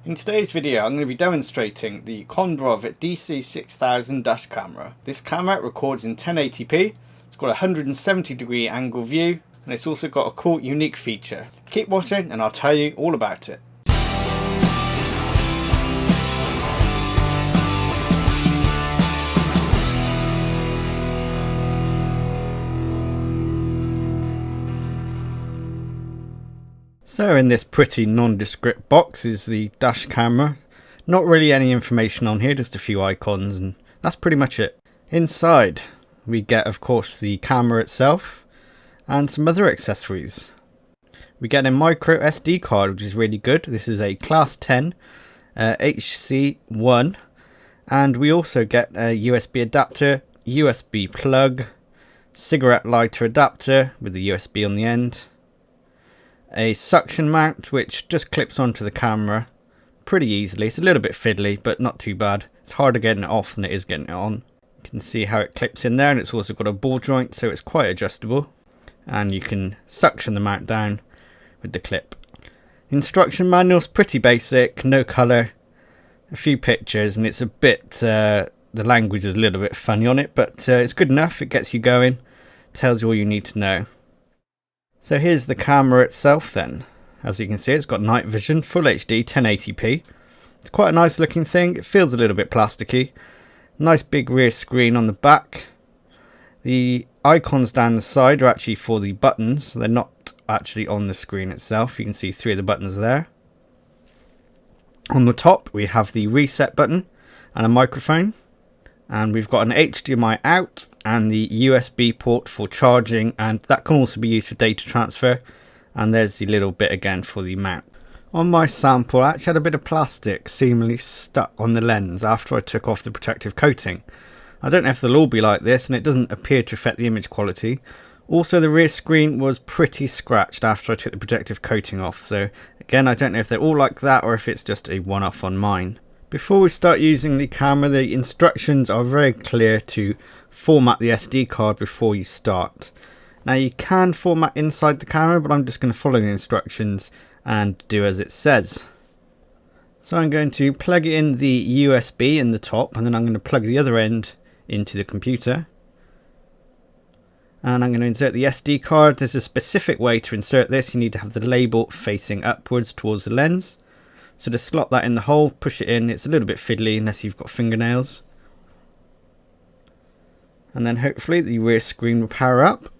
In today's video I'm going to be demonstrating the Conbrov DC6000 dash camera. This camera records in 1080p, it's got a 170-degree angle view, and it's also got a cool unique feature. Keep watching and I'll tell you all about it. So in this pretty nondescript box is the dash camera. Not really any information on here, just a few icons, and that's pretty much it. Inside we get, of course, the camera itself and some other accessories. We get a micro SD card, which is really good. This is a class 10 HC1, and we also get a USB adapter, USB plug, cigarette lighter adapter with the USB on the end, a suction mount which just clips onto the camera pretty easily. It's a little bit fiddly, but not too bad. It's harder getting it off than it is getting it on. You can see how it clips in there, and it's also got a ball joint, so it's quite adjustable, and you can suction the mount down with the clip. Instruction manual's pretty basic, no colour, a few pictures, and it's a bit the language is a little bit funny on it, but it's good enough. It gets you going, tells you all you need to know. So here's the camera itself then. As you can see, it's got night vision, full HD, 1080p. It's quite a nice looking thing. It feels a little bit plasticky. Nice big rear screen on the back. The icons down the side are actually for the buttons. They're not actually on the screen itself. You can see 3 of the buttons there. On the top we have the reset button and a microphone. And we've got an HDMI out and the USB port for charging, and that can also be used for data transfer. And there's the little bit again for the mount. On my sample I actually had a bit of plastic seemingly stuck on the lens after I took off the protective coating. I don't know if they'll all be like this, and it doesn't appear to affect the image quality. Also, the rear screen was pretty scratched after I took the protective coating off, so again I don't know if they're all like that or if it's just a one-off on mine. Before we start using the camera, the instructions are very clear to format the SD card before you start. Now you can format inside the camera, but I'm just going to follow the instructions and do as it says. So I'm going to plug in the USB in the top, and then I'm going to plug the other end into the computer. And I'm going to insert the SD card. There's a specific way to insert this. You need to have the label facing upwards towards the lens. So to slot that in the hole, push it in. It's a little bit fiddly unless you've got fingernails. And then hopefully the rear screen will power up.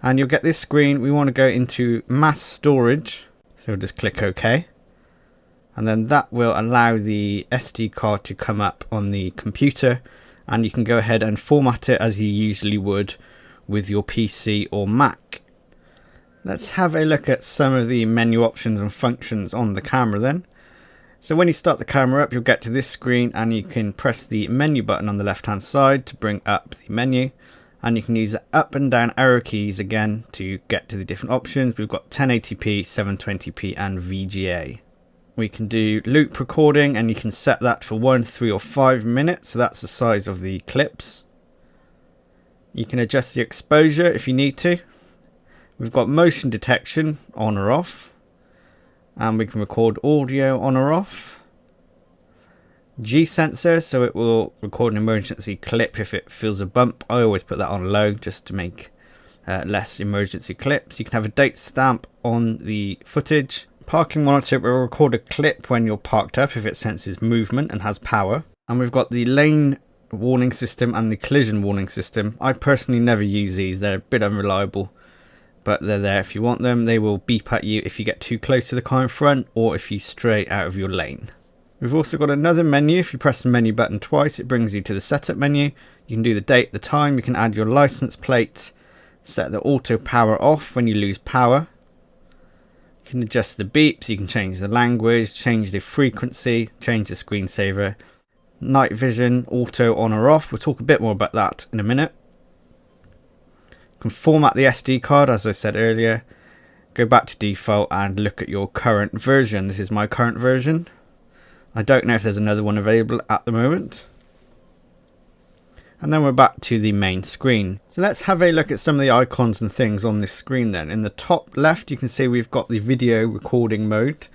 And you'll get this screen. We want to go into mass storage. So we'll just click OK. And then that will allow the SD card to come up on the computer. And you can go ahead and format it as you usually would with your PC or Mac. Let's have a look at some of the menu options and functions on the camera then. So when you start the camera up, you'll get to this screen, and you can press the menu button on the left hand side to bring up the menu, and you can use the up and down arrow keys again to get to the different options. We've got 1080p, 720p and VGA. We can do loop recording, and you can set that for 1, 3 or 5 minutes, so that's the size of the clips. You can adjust the exposure if you need to. We've got motion detection on or off, and we can record audio on or off. G sensor, so it will record an emergency clip if it feels a bump. I always put that on low just to make less emergency clips. You can have a date stamp on the footage. Parking monitor will record a clip when you're parked up if it senses movement and has power. And we've got the lane warning system and the collision warning system. I personally never use these, they're a bit unreliable, but they're there if you want them. They will beep at you if you get too close to the car in front or if you stray out of your lane. We've also got another menu. If you press the menu button twice, it brings you to the setup menu. You can do the date, the time, you can add your license plate, set the auto power off when you lose power. You can adjust the beeps, you can change the language, change the frequency, change the screensaver. Night vision, auto on or off. We'll talk a bit more about that in a minute. You can format the SD card, as I said earlier. Go back to default and look at your current version. This is my current version. I don't know if there's another one available at the moment. And then we're back to the main screen. So let's have a look at some of the icons and things on this screen then. In the top left you can see we've got the video recording mode.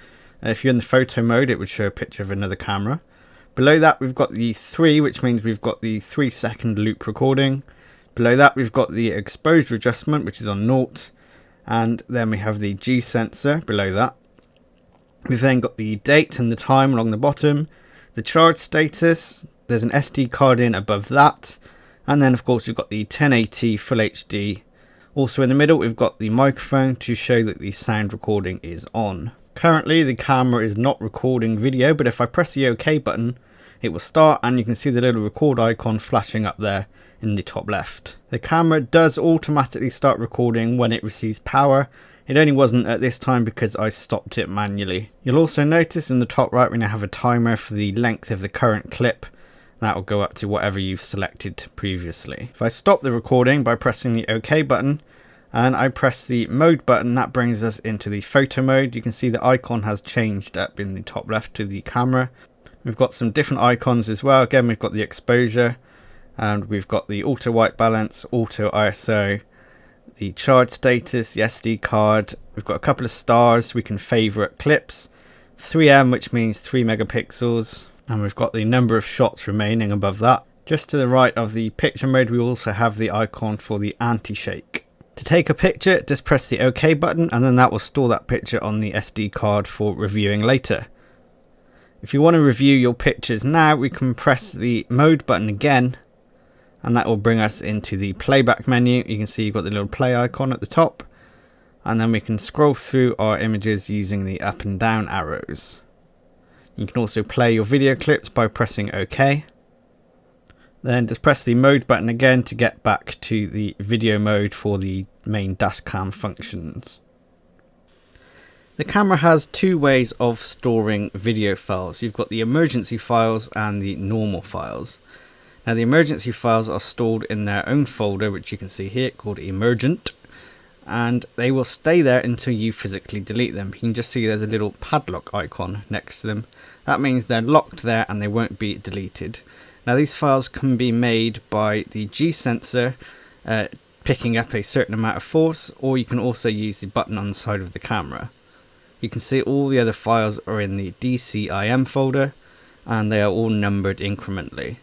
If you're in the photo mode, it would show a picture of another camera. Below that, we've got the 3, which means we've got the 3-second loop recording. Below that, we've got the exposure adjustment, which is on 0. And then we have the G sensor below that. We've then got the date and the time along the bottom. The charge status, there's an SD card in above that. And then, of course, we've got the 1080 Full HD. Also in the middle, we've got the microphone to show that the sound recording is on. Currently, the camera is not recording video, but if I press the OK button, it will start, and you can see the little record icon flashing up there in the top left. The camera does automatically start recording when it receives power. It only wasn't at this time because I stopped it manually. You'll also notice in the top right we now have a timer for the length of the current clip. That will go up to whatever you've selected previously. If I stop the recording by pressing the OK button, and I press the mode button, that brings us into the photo mode. You can see the icon has changed up in the top left to the camera. We've got some different icons as well. Again, we've got the exposure, and we've got the auto white balance, auto ISO, the charge status, the SD card. We've got a couple of stars. We can favorite clips, 3M, which means 3 megapixels, and we've got the number of shots remaining above that. Just to the right of the picture mode, we also have the icon for the anti-shake. To take a picture, just press the OK button, and then that will store that picture on the SD card for reviewing later. If you want to review your pictures now, we can press the mode button again, and that will bring us into the playback menu. You can see you've got the little play icon at the top, and then we can scroll through our images using the up and down arrows. You can also play your video clips by pressing OK. Then just press the mode button again to get back to the video mode for the main dashcam functions. The camera has 2 ways of storing video files. You've got the emergency files and the normal files. Now the emergency files are stored in their own folder, which you can see here, called emergent, and they will stay there until you physically delete them. You can just see there's a little padlock icon next to them. That means they're locked there and they won't be deleted. Now these files can be made by the G sensor picking up a certain amount of force, or you can also use the button on the side of the camera. You can see all the other files are in the DCIM folder, and they are all numbered incrementally.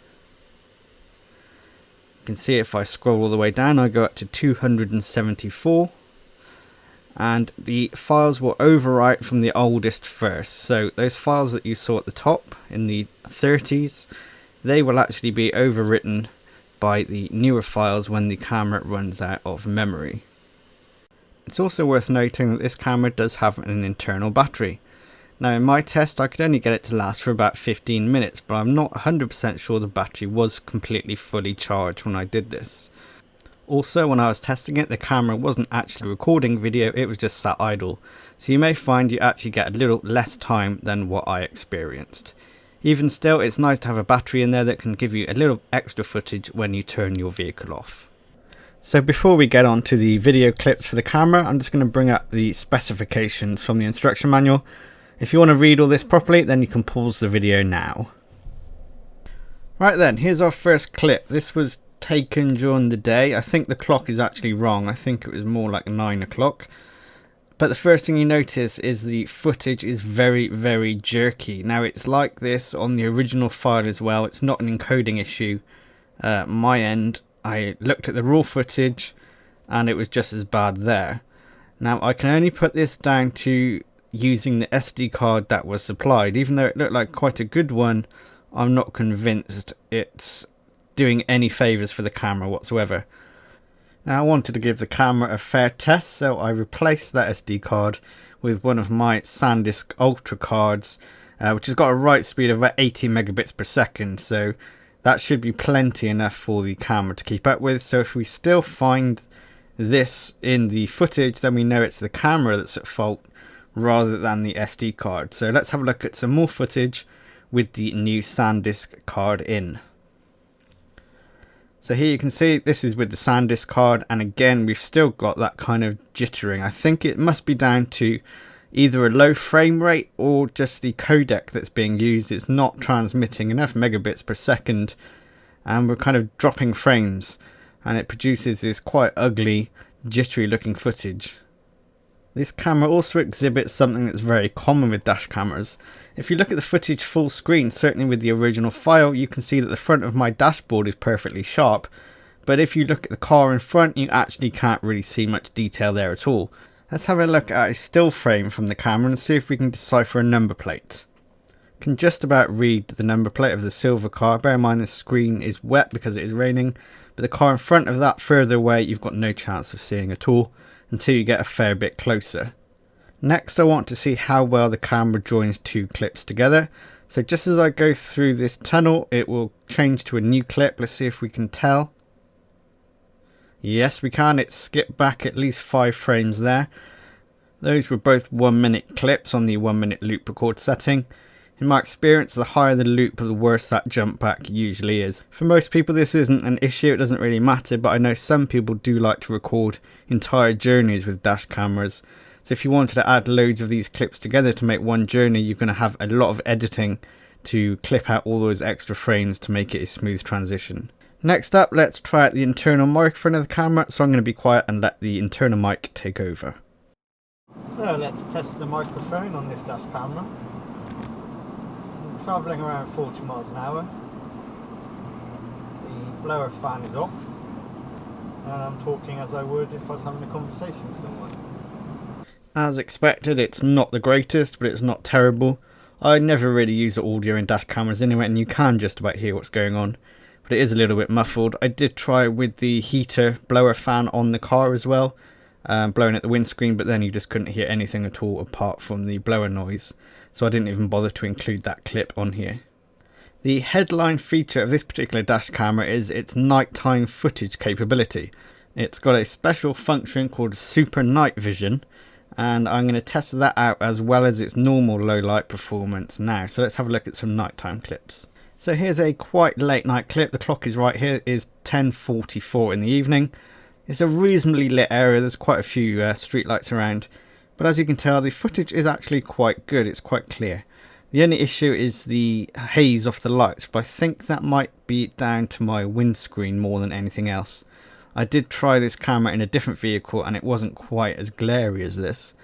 You can see if I scroll all the way down, I go up to 274, and the files will overwrite from the oldest first. So those files that you saw at the top in the 30s, they will actually be overwritten by the newer files when the camera runs out of memory. It's also worth noting that this camera does have an internal battery. Now in my test I could only get it to last for about 15 minutes, but I'm not 100% sure the battery was completely fully charged when I did this. Also, when I was testing it, the camera wasn't actually recording video, it was just sat idle. So you may find you actually get a little less time than what I experienced. Even still, it's nice to have a battery in there that can give you a little extra footage when you turn your vehicle off. So before we get on to the video clips for the camera, I'm just going to bring up the specifications from the instruction manual. If you want to read all this properly, then you can pause the video now. Right then, here's our first clip. This was taken during the day. I think the clock is actually wrong. I think it was more like 9 o'clock. But the first thing you notice is the footage is very, very jerky. Now it's like this on the original file as well. It's not an encoding issue. My end, I looked at the raw footage and it was just as bad there. Now I can only put this down to using the SD card that was supplied. Even though it looked like quite a good one, I'm not convinced it's doing any favours for the camera whatsoever. Now I wanted to give the camera a fair test, so I replaced that SD card with one of my SanDisk Ultra cards, which has got a write speed of about 80 megabits per second, so that should be plenty enough for the camera to keep up with. So if we still find this in the footage, then we know it's the camera that's at fault rather than the SD card. So let's have a look at some more footage with the new SanDisk card in. So here you can see this is with the SanDisk card, and again we've still got that kind of jittering. I think it must be down to either a low frame rate or just the codec that's being used. It's not transmitting enough megabits per second and we're kind of dropping frames, and it produces this quite ugly jittery looking footage. This camera also exhibits something that's very common with dash cameras. If you look at the footage full screen, certainly with the original file, you can see that the front of my dashboard is perfectly sharp. But if you look at the car in front, you actually can't really see much detail there at all. Let's have a look at a still frame from the camera and see if we can decipher a number plate. Can just about read the number plate of the silver car. Bear in mind the screen is wet because it is raining, but the car in front of that further away you've got no chance of seeing at all until you get a fair bit closer. Next I want to see how well the camera joins two clips together. So just as I go through this tunnel it will change to a new clip. Let's see if we can tell. Yes we can, it skipped back at least 5 frames there. Those were both 1 minute clips on the 1 minute loop record setting. In my experience, the higher the loop, the worse that jump back usually is. For most people this isn't an issue, it doesn't really matter, but I know some people do like to record entire journeys with dash cameras. So if you wanted to add loads of these clips together to make one journey, you're going to have a lot of editing to clip out all those extra frames to make it a smooth transition. Next up, let's try out the internal microphone of the camera, so I'm going to be quiet and let the internal mic take over. So let's test the microphone on this dash camera. Travelling around 40 miles an hour. The blower fan is off and I'm talking as I would if I was having a conversation with someone. As expected, it's not the greatest, but it's not terrible. I never really use the audio in dash cameras anyway, and you can just about hear what's going on, but it is a little bit muffled. I did try with the heater blower fan on the car as well, blowing at the windscreen, but then you just couldn't hear anything at all apart from the blower noise. So I didn't even bother to include that clip on here. The headline feature of this particular dash camera is its nighttime footage capability. It's got a special function called Super Night Vision, and I'm going to test that out as well as its normal low light performance now. So let's have a look at some nighttime clips. So here's a quite late night clip. The clock is right here, is 10:44 in the evening. It's a reasonably lit area, there's quite a few street lights around. But as you can tell, the footage is actually quite good, it's quite clear. The only issue is the haze off the lights, but I think that might be down to my windscreen more than anything else. I did try this camera in a different vehicle and it wasn't quite as glary as this.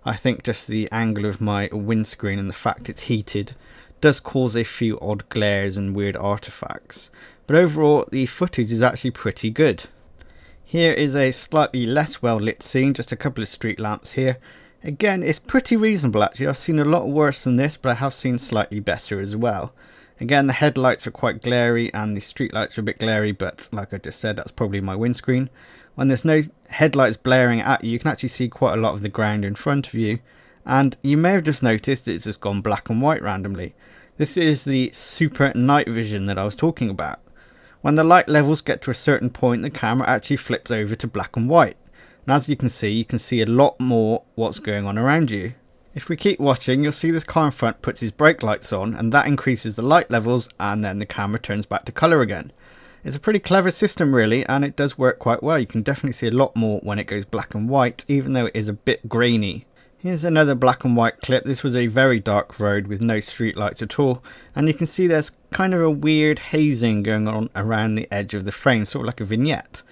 I think just the angle of my windscreen and the fact it's heated does cause a few odd glares and weird artifacts. But overall, the footage is actually pretty good. Here is a slightly less well lit scene, just a couple of street lamps here. Again, it's pretty reasonable actually. I've seen a lot worse than this, but I have seen slightly better as well. Again, the headlights are quite glary and the street lights are a bit glary, but like I just said, that's probably my windscreen. When there's no headlights blaring at you, you can actually see quite a lot of the ground in front of you. And you may have just noticed it's just gone black and white randomly. This is the Super Night Vision that I was talking about. When the light levels get to a certain point, the camera actually flips over to black and white. And as you can see a lot more what's going on around you. If we keep watching, you'll see this car in front puts his brake lights on, and that increases the light levels, and then the camera turns back to colour again. It's a pretty clever system really, and it does work quite well. You can definitely see a lot more when it goes black and white, even though it is a bit grainy. Here's another black and white clip. This was a very dark road with no street lights at all, and you can see there's kind of a weird hazing going on around the edge of the frame, sort of like a vignette.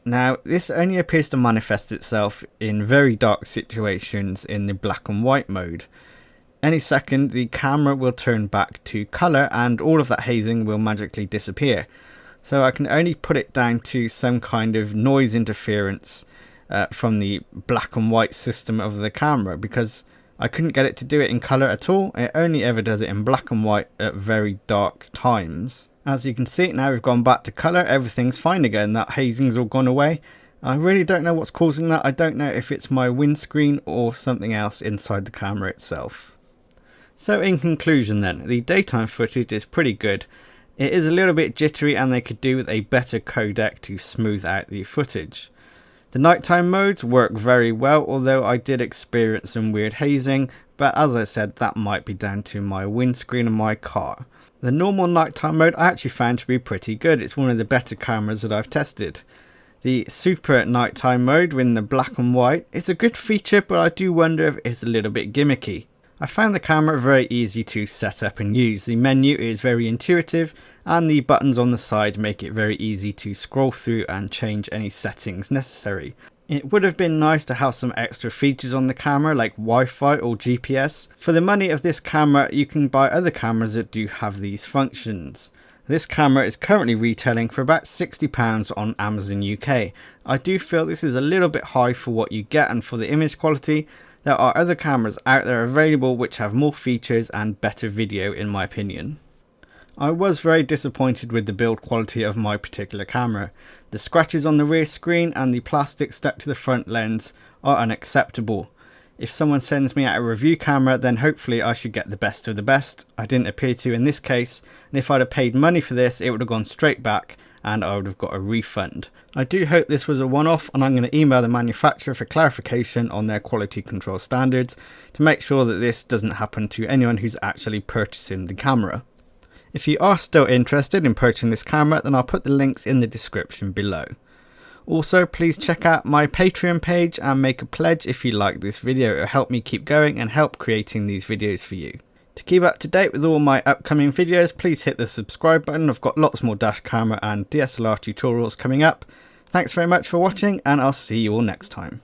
Now, this only appears to manifest itself in very dark situations in the black and white mode. Any second, the camera will turn back to colour and all of that hazing will magically disappear. So I can only put it down to some kind of noise interference from the black and white system of the camera, because I couldn't get it to do it in colour at all. It only ever does it in black and white at very dark times. As you can see, now we've gone back to colour, everything's fine again, that hazing's all gone away. I really don't know what's causing that. I don't know if it's my windscreen or something else inside the camera itself. So in conclusion then, the daytime footage is pretty good. It is a little bit jittery and they could do with a better codec to smooth out the footage. The nighttime modes work very well, although I did experience some weird hazing, but as I said, that might be down to my windscreen and my car. The normal nighttime mode I actually found to be pretty good. It's one of the better cameras that I've tested. The super nighttime mode with the black and white, it's a good feature, but I do wonder if it's a little bit gimmicky. I found the camera very easy to set up and use. The menu is very intuitive and the buttons on the side make it very easy to scroll through and change any settings necessary. It would have been nice to have some extra features on the camera like Wi-Fi or GPS. For the money of this camera, you can buy other cameras that do have these functions. This camera is currently retailing for about £60 on Amazon UK. I do feel this is a little bit high for what you get and for the image quality. There are other cameras out there available which have more features and better video in my opinion. I was very disappointed with the build quality of my particular camera. The scratches on the rear screen and the plastic stuck to the front lens are unacceptable. If someone sends me out a review camera, then hopefully I should get the best of the best. I didn't appear to in this case, and if I'd have paid money for this, it would have gone straight back and I would have got a refund. I do hope this was a one-off, and I'm going to email the manufacturer for clarification on their quality control standards to make sure that this doesn't happen to anyone who's actually purchasing the camera. If you are still interested in purchasing this camera, then I'll put the links in the description below. Also, please check out my Patreon page and make a pledge if you like this video. It'll help me keep going and help creating these videos for you. To keep up to date with all my upcoming videos, please hit the subscribe button. I've got lots more dash camera and DSLR tutorials coming up. Thanks very much for watching, and I'll see you all next time.